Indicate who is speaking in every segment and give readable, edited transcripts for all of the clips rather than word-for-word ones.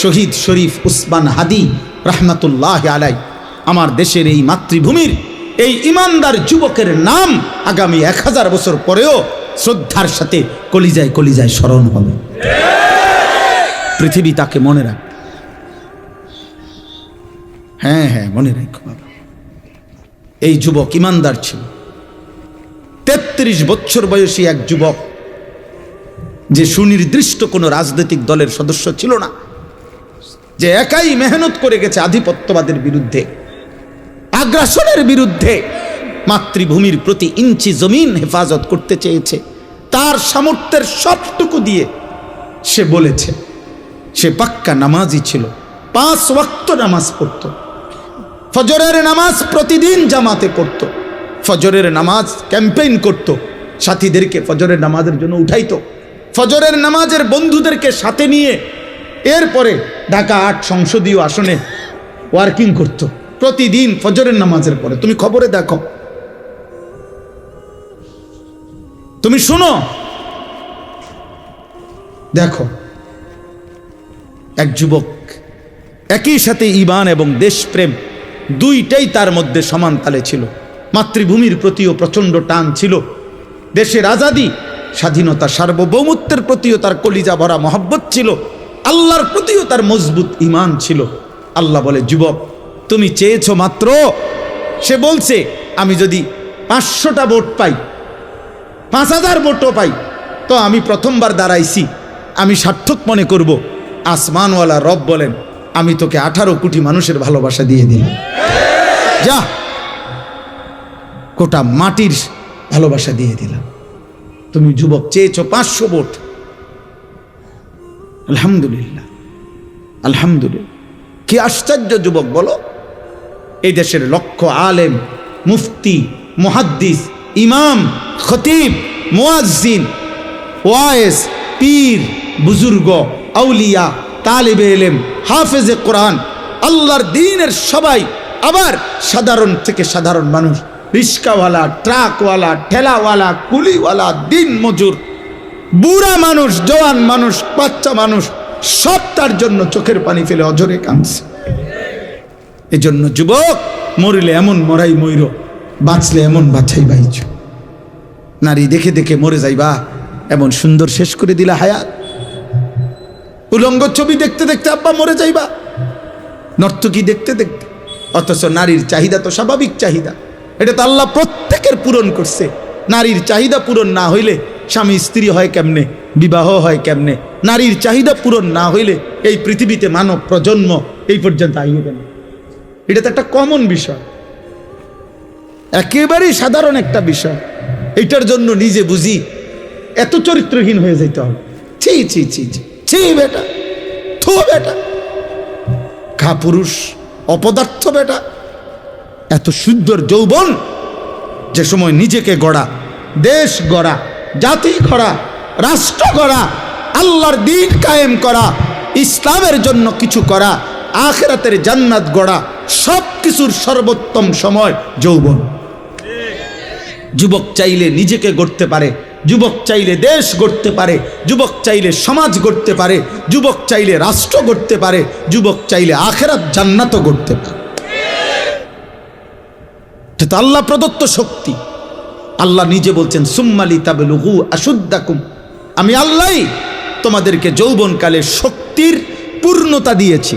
Speaker 1: শহীদ শরীফ উসমান হাদি রহমতুল্লাহ আলাই আমার দেশের এই মাতৃভূমির এই ইমানদার যুবকের নাম আগামী 1000 বছর পরেও শ্রদ্ধার সাথে কলিজায় কলিজায় স্মরণ হবে। পৃথিবী তাকে মনে রাখবে। হ্যাঁ হ্যাঁ, মনে রাখো বাবা, এই যুবক ইমানদার ছিল। 33 বছর বয়সী এক যুবক, যে সুনির্দিষ্ট কোনো রাজনৈতিক দলের সদস্য ছিল না, যে একাই মেহনত করে গেছে আধিপত্যবাদের বিরুদ্ধে, আগ্রাসনের বিরুদ্ধে, মাতৃভূমির প্রতি ইঞ্চি জমিন হেফাজত করতে চেয়েছে। তার সামর্থ্যের সবটুকু দিয়ে সে বলেছে, সে পাক্কা নামাজি ছিল, 5 ওয়াক্ত নামাজ পড়ত, ফজরের নামাজ প্রতিদিন জামাতে পড়ত, ফজরের নামাজ ক্যাম্পেইন করত, সাথীদেরকে ফজরের নামাজের জন্য উঠাইতো, ফজরের নামাজের বন্ধুদেরকে সাথে নিয়ে এরপরে ঢাকা 8 সংসদীয় আসনে ওয়ার্কিং করত প্রতিদিন ফজরের নামাজের পরে। তুমি খবরে দেখো, তুমি শুনো, দেখো এক যুবক একই সাথে ঈমান এবং দেশপ্রেম দুইটাই তার মধ্যে সমান তালে ছিল। মাতৃভূমির প্রতিও প্রচণ্ড টান ছিল, দেশের আজাদি স্বাধীনতা সার্বভৌমত্বের প্রতিও তার কলিজা ভরা মহব্বত ছিল, আল্লাহর প্রতিও তার মজবুত ঈমান ছিল। আল্লাহ বলে, যুবক তুমি চেয়েছো মাত্র, সে বলছে আমি যদি 500টা ভোট পাই, 5000 ভোটও পাই, তো আমি প্রথমবার দাঁড়াইছি, আমি সার্থক মনে করব। আসমানওয়ালা রব বলেন, আমি তোকে 18 কোটি মানুষের ভালোবাসা দিয়ে দিলাম, যা কোটা মাটির ভালোবাসা দিয়ে দিলাম। তুমি যুবক চেয়েছো 500 ভোট, আলহামদুলিল্লাহ আলহামদুলিল্লাহ। কি আশ্চর্য যুবক বলো, এই দেশের লক্ষ আলেম, মুফতি, মুহাদ্দিস, ইমাম, খতিব, মুয়াজ্জিন, ওয়াইজ, পীর, বুজুর্গ, আউলিয়া, তালিবে ইলম, হাফেজে কোরআন, আল্লাহর দ্বীনের সবাই, আবার সাধারণ থেকে সাধারণ মানুষ, রিস্কাওয়ালা, ট্রাকওয়ালা, ঠেলাওয়ালা, কুলিওয়ালা, দিন মজুর, বুড়া মানুষ, জওয়ান মানুষ, বাচ্চা মানুষ, সব তার জন্য চোখের পানি ফেলে অঝরে কাঁদছে। এজন্য যুবক, মরিলে এমন মরাই মইর, বাঁচলে এমন বাছাই বাইছ। নারী দেখে দেখে মরে যাইবা, এমন সুন্দর শেষ করে দিলা হায়াত। উলঙ্গ ছবি দেখতে দেখতে আব্বা মরে যাইবা, নর্তকী দেখতে দেখতে। অথচ নারীর চাহিদা তো স্বাভাবিক চাহিদা, এটা তো আল্লাহ প্রত্যেকের পূরণ করছে। নারীর চাহিদা পূরণ না হইলে স্বামী স্ত্রী হয় কেমনে, বিবাহ হয় কেমনে? নারীর চাহিদা পূরণ না হইলে এই পৃথিবীতে মানব প্রজন্ম এই পর্যন্ত আইবে না। এটা তো একটা কমন বিষয়, একেবারেই সাধারণ একটা বিষয়। এইটার জন্য নিজে বুঝি এত চরিত্রহীন হয়ে যেতে হবে? ছি ছি ছি ছি ছি বেটা, থো বেটা, খা পুরুষ, অপদার্থ বেটা। এত সুন্দর যৌবন, যে সময় নিজেকে গড়া, দেশ গড়া, জাতি গড়া, রাষ্ট্র গড়া, আল্লাহর দ্বীন কায়েম করা, ইসলামের জন্য কিছু করা, আখিরাতের জান্নাত গড়া, সব কিছুর সর্বোত্তম সময় যৌবন। যুবক চাইলে নিজেকে গড়তে পারে, যুবক চাইলে দেশ গড়তে পারে, যুবক চাইলে সমাজ গড়তে পারে, যুবক চাইলে রাষ্ট্র গড়তে পারে, যুবক চাইলে আখিরাত জান্নাতও গড়তে পারে। এটা আল্লাহ প্রদত্ত শক্তি। আল্লাহ নিজে বলছেন, সুম্মালি তাবলুগু আশুদ্দাকুম, আমি আল্লাহ তোমাদেরকে যৌবনকালে শক্তির পূর্ণতা দিয়েছি।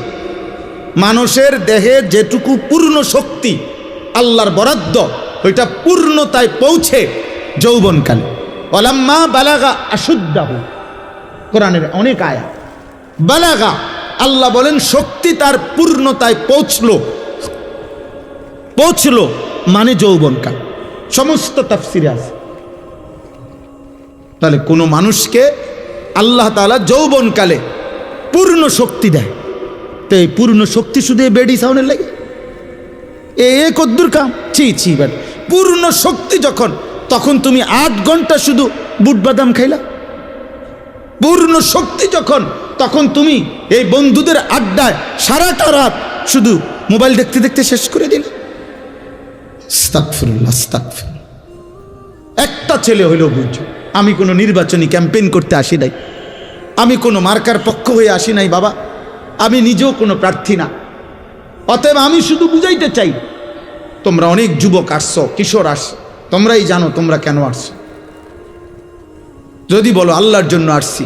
Speaker 1: মানুষের দেহে যেটুকু পূর্ণ শক্তি আল্লাহর বরাদ্দ, ওইটা পূর্ণতায় পৌঁছে যৌবনকালে। ওয়ালাম্মা বালাগা আশুদ্দাহু, কোরআনের অনেক আয়াত। বালাগা, আল্লাহ বলেন শক্তি তার পূর্ণতায় পৌঁছলো মানে যৌবনকাল। সমস্ত তাফসিরে আছে। তাহলে কোনো মানুষকে আল্লাহ তাআলা যৌবনকালে পূর্ণ শক্তি দেয়, তো এই পূর্ণ শক্তি শুধু বেডি সাউনের লাগে এ কদ্দুর কাম? ছি ছি বেড, পূর্ণ শক্তি যখন, তখন তুমি 8 ঘন্টা শুধু বুট বাদাম খাইলা। পূর্ণ শক্তি যখন, তখন তুমি এই বন্ধুদের আড্ডায় সারাটা রাত শুধু মোবাইল দেখতে দেখতে শেষ করে দিলে। আস্তাগফিরুল্লাহ, আস্তাগফিরুল্লাহ। একটা ছেলে হইলেও বুঝছো, আমি কোনো নির্বাচনী ক্যাম্পেইন করতে আসি নাই, আমি কোনো মার্কার পক্ষ হয়ে আসি নাই বাবা, আমি নিজেও কোনো প্রার্থী না। অতএব আমি শুধু বুঝাইতে চাই, তোমরা অনেক যুবক আসছো, কিশোর আসছো, তোমরাই জানো তোমরা কেন আসছো। যদি বলো আল্লাহর জন্য আসছি,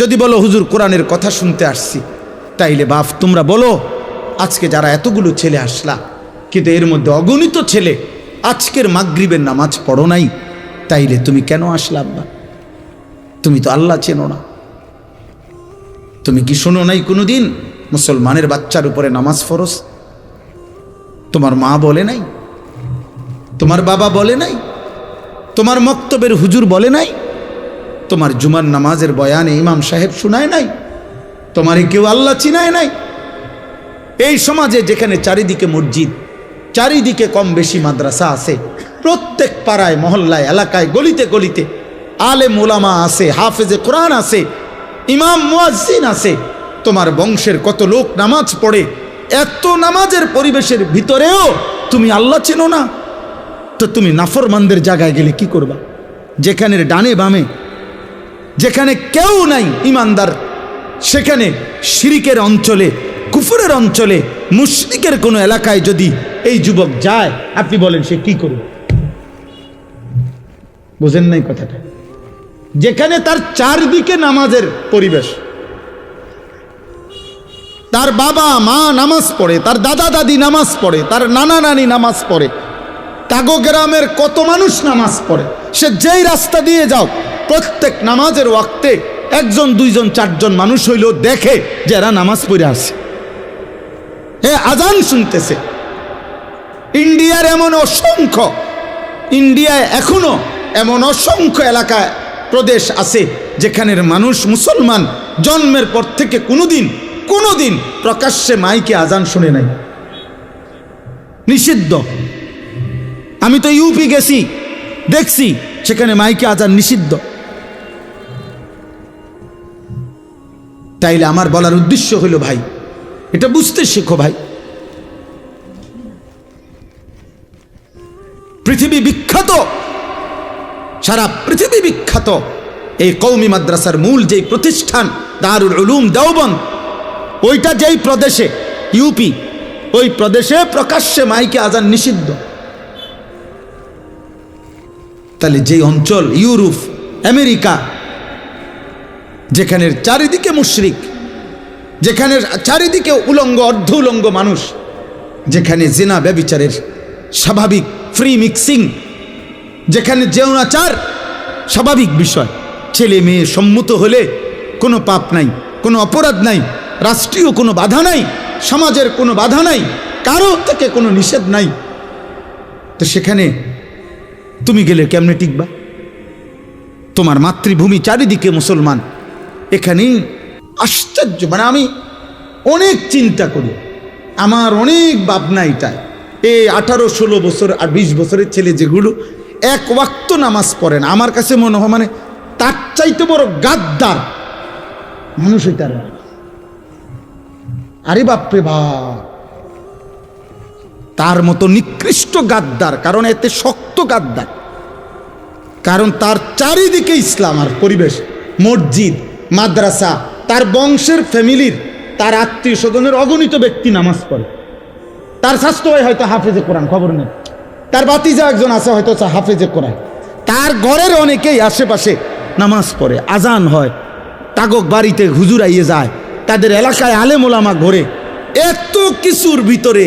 Speaker 1: যদি বলো হুজুর কোরআনের কথা শুনতে আসছি, তাইলে বাপ তোমরা বলো আজকে যারা এতগুলো ছেলে আসলা, কিন্তু এর মধ্যে অগণিত ছেলে আজকের মাগরিবের নামাজ পড়ো নাই, তাইলে তুমি কেন আসলা আব্বা? তুমি তো আল্লাহ চেনো না। তুমি কি শোনো নাই কোনোদিন মুসলমানের বাচ্চার উপরে নামাজ ফরজ? তোমার মা বলে নাই? তোমার বাবা বলে নাই? তোমার মক্তবের হুজুর বলে নাই? তোমার জুমার নামাজের বয়ানে ইমাম সাহেব শুনায় নাই? তোমারে কেউ আল্লাহ চিনায় নাই? এই সমাজে যেখানে চারিদিকে মসজিদ, চারিদিকে কম বেশি মাদ্রাসা আছে, প্রত্যেক পাড়ায় মহল্লায় এলাকায় গলিতে গলিতে আলেম ওলামা আছে, হাফেজে কোরআন আছে, ইমাম মুয়াজ্জিন আছে, তোমার বংশের কত লোক নামাজ পড়ে, এত নামাজের পরিবেশের ভিতরেও তুমি আল্লাহ চেনো না? তো তুমি নাফরমানদের জায়গায় গেলে কি করবা? যেখানে ডানে বামে যেখানে কেউ নাই ইমানদার, সেখানে শিরিকের অঞ্চলে, কুফরের অঞ্চলে, মুশরিকের কোনো এলাকায় যদি এই যুবক যায়, আপনি বলেন সে কি করবে? বুঝেন নাই কথাটা? যেখানে তার চারদিকে নামাজের পরিবেশ, তার বাবা মা নামাজ পড়ে, তার দাদা দাদি নামাজ পড়ে, তার নানা নানি নামাজ পড়ে, তাগো গ্রামের কত মানুষ নামাজ পড়ে, সে যেই রাস্তা দিয়ে যাও প্রত্যেক নামাজের ওয়াক্তে একজন দুইজন চারজন মানুষ হইলেও দেখে যে এরা নামাজ পড়ে আসে, আজান শুনতেছে। ইন্ডিয়ার এমন অসংখ্য, ইন্ডিয়ায় এখনো এমন অসংখ্য এলাকায় প্রদেশ আছে যেখানের মানুষ মুসলমান জন্মের পর থেকে কোনোদিন প্রকাশ্যে মাইকে আজান শুনে নাই, নিষিদ্ধ। আমি তো ইউপি গেছি, দেখছি সেখানে মাইকে আজান নিষিদ্ধ। তাইলে আমার বলার উদ্দেশ্য হলো ভাই, এটা বুঝতে শেখো ভাই। পৃথিবী বিখ্যাত, সারা পৃথিবী বিখ্যাত এই কওমি মাদ্রাসার মূল যেই প্রতিষ্ঠান দারুল উলুম দেওবন্দ, ওইটা যেই প্রদেশে, ইউপি, ওই প্রদেশে প্রকাশ্যে মাইকে আজান নিষিদ্ধ। তাহলে যেই অঞ্চল ইউরোপ, আমেরিকা, যেখানের চারিদিকে মুশরিক, যেখানে চারিদিকে উলঙ্গ অর্ধ উলঙ্গ মানুষ, যেখানে জিনা ব্যভিচারের স্বাভাবিক ফ্রি মিক্সিং, যেখানে যৌনাচার স্বাভাবিক বিষয়, ছেলে মেয়ে সম্মত হলে কোনো পাপ নাই, কোনো অপরাধ নাই, রাষ্ট্রীয় কোনো বাধা নাই, সমাজের কোনো বাধা নাই, কারো থেকে কোনো নিষেধ নাই, তো সেখানে তুমি গেলে কেমনে টিকবা? তোমার মাতৃভূমি চারিদিকে মুসলমান, এখানেই আশ্চর্য। মানে আমি অনেক চিন্তা করি, আমার অনেক ভাবনা এটাই। এই 18-16 বছর আর 20 বছরের ছেলে যেগুলো এক ওয়াক্ত নামাজ পড়ে না, আমার কাছে মনে হয় মানে তার চাইতে বড় গাদ্দার মানুষ হইতে পারে। আরে বাপরে বাপ, তার মতো নিকৃষ্ট গাদ্দার, কারণ এতে শক্ত গাদ্দার, কারণ তার চারিদিকে ইসলাম আর পরিবেশ, মসজিদ, মাদ্রাসা, তার বংশের ফ্যামিলির, তার আত্মীয় স্বজনের অগণিত ব্যক্তি নামাজ পড়ে। তার স্বাস্থ্য হয় হয়তো হাফেজে কোরআন, খবর নেই, তার বাতিজা একজন আছে হয়তো হাফেজে কোরআন, তার ঘরের অনেকেই আশেপাশে নামাজ পড়ে, আজান হয়, তাগক বাড়িতে হুজুর আইয়ে যায়, তাদের এলাকায় আলেম ওলামা ঘোরে, এত কিছুর ভিতরে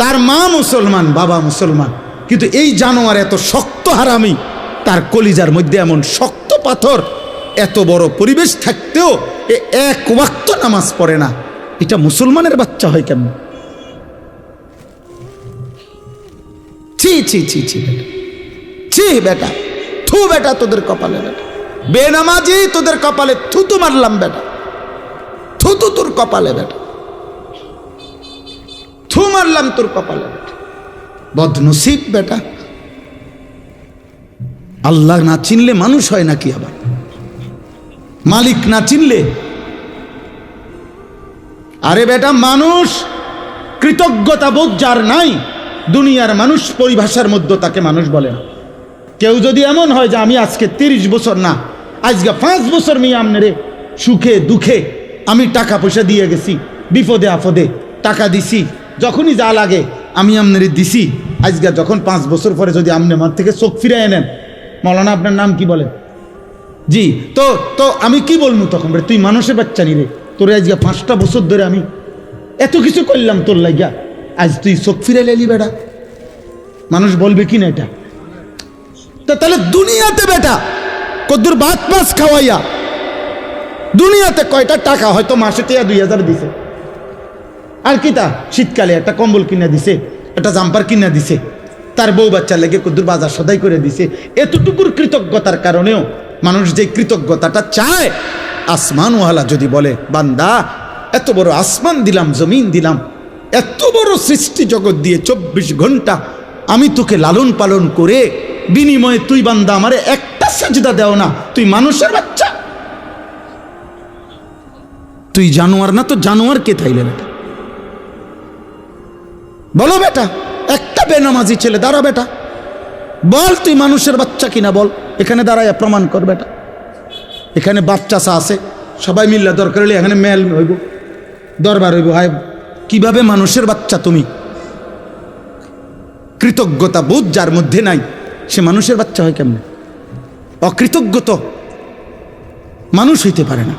Speaker 1: তার মা মুসলমান, বাবা মুসলমান, কিন্তু এই জানোয়ার এত শক্ত হারামি, তার কলিজার মধ্যে এমন শক্ত পাথর, এত বড় পরিবেশ থাকতেও এক ওয়াক্ত নামাজ পড়ে না। এটা মুসলমানের বাচ্চা হয় কেমন? ছি ছি ছি ছি বেটা, ছি বেটা, থু বেটা তোদের কপালে, বেটা বেনামাজি তোদের কপালে থুতু মারলাম বেটা, থুতু তোর কপালে বেটা, থু মারলাম তোর কপালে বেটা, বদনসিব বেটা। আল্লাহ না চিনলে মানুষ হয় নাকি? আবার মালিক না চিনলে? আরে বেটা, মানুষ কৃতজ্ঞতা বোধ যার নাই, দুনিয়ার মানুষ পরিভাষার মধ্যে তাকে মানুষ বলে না। কেউ যদি এমন হয় যে আমি আজকে 30 বছর না, আজকে 5 বছর মিয়া আমনে রে সুখে দুঃখে আমি টাকা পয়সা দিয়ে গেছি, বিপদে আপদে টাকা দিছি, যখনই যা লাগে আমি আপনারে দিছি। আজকে যখন 5 বছর পরে যদি আপনি আমার থেকে চোখ ফিরাই নেন, মৌলানা আপনার নাম কি বলেন? জি, তো তো আমি কি বলবো তখন? তুই মানুষের বাচ্চা নি রে, তোরে আজকে 5টা বছর ধরে আমি এত কিছু করলাম তোর লাগিয়া, আজ তুই চোখ ফিরে লেলি বেটা। মানুষ বলবে কি না এটা? তো তাহলে দুনিয়াতে বেটা কদ্দুর ভাত মাছ খাওয়াইয়া দুনিয়াতে কয়টা টাকা, হয়তো মাসে 2000 দিছে, আর কি তা শীতকালে একটা কম্বল কিনা দিছে, একটা জাম্পার কিনা দিছে, তার বউ বাচ্চা লেগে কদ্দুর বাজার সদাই করে দিছে। এতটুকুর কৃতজ্ঞতার কারণেও মানুষ যে কৃতজ্ঞতাটা চায়, আসমানওয়ালা যদি বলে বান্দা এত বড় আসমান দিলাম, জমিন দিলাম, এত বড় সৃষ্টি জগৎ দিয়ে 24 ঘন্টা আমি তোকে লালন পালন করে বিনিময়ে তুই বান্দা আমারে একটা সেজদা দেও না, তুই মানুষের বাচ্চা, তুই জানোয়ার না? তো জানোয়ার কে থাইলে বেটা? বলো বেটা, একটা বেনামাজি ছেলে দাঁড়া বেটা, বল তুই মানুষের বাচ্চা কিনা বল, এখানে দাঁড়ায় প্রমাণ কর বেটা। এখানে বাচ্চা আছে, সবাই মিল্লা দরকার হলে এখানে মেল হইব, দরবার হইব, হায় কিভাবে মানুষের বাচ্চা তুমি? কৃতজ্ঞতা বোধ যার মধ্যে নাই, সে মানুষের বাচ্চা হয় কেমনে? অকৃতজ্ঞ তো মানুষ হইতে পারে না।